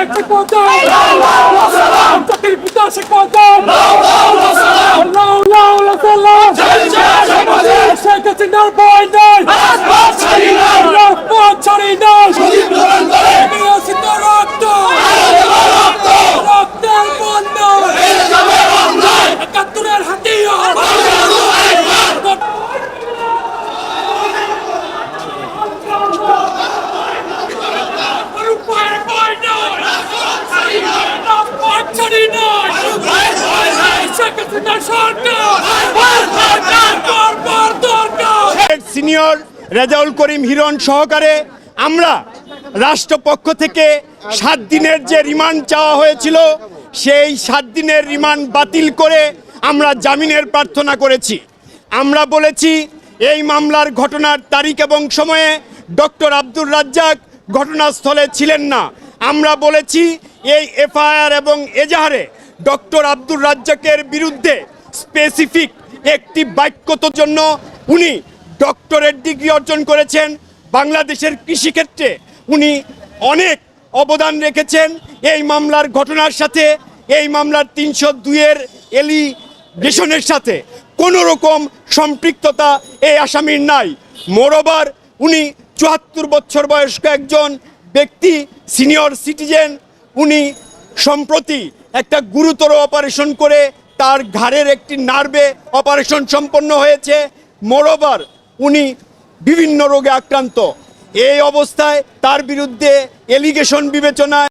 শেখ মুজিব জাতির পিতা শেখ মুজিব শেখ হাসিনার ভয় নাই রাজপথ ছাড়ি নাই রক্ত রক্তের বন্যা একাত্তরের হাতিয়ার সিনিয়র রেজাউল করিম হিরণ সহকারে আমরা রাষ্ট্রপক্ষ থেকে 7 দিনের যে রিমান্ড চাওয়া হয়েছিল সেই 7 দিনের রিমান্ড বাতিল করে আমরা জামিনের প্রার্থনা করেছি। আমরা বলেছি এই মামলার ঘটনার তারিখ এবং সময়ে ডক্টর আব্দুর রাজ্জাক ঘটনাস্থলে ছিলেন না। আমরা বলেছি এই এফআইআর এবং এজাহারে ডক্টর আব্দুর রাজ্জাকের বিরুদ্ধে স্পেসিফিক একটি বাক্যতার জন্য উনি ডক্টরেট ডিগ্রি অর্জন করেছেন। বাংলাদেশের কৃষিক্ষেত্রে উনি অনেক অবদান রেখেছেন। এই মামলার ঘটনার সাথে এই মামলার 302-এর এলিগেশনের সাথে কোনো রকম সম্পৃক্ততা এই আসামির নাই। মোরওভার উনি 74 বছর বয়স্ক একজন ব্যক্তি, সিনিয়র সিটিজেন। উনি সম্প্রতি একটা গুরুতর অপারেশন করে তার ঘাড়ের একটি নার্ভে অপারেশন সম্পন্ন হয়েছে। মোরওভার উনি বিভিন্ন রোগে আক্রান্ত। এই অবস্থায় তার বিরুদ্ধে এলিগেশন বিবেচনায়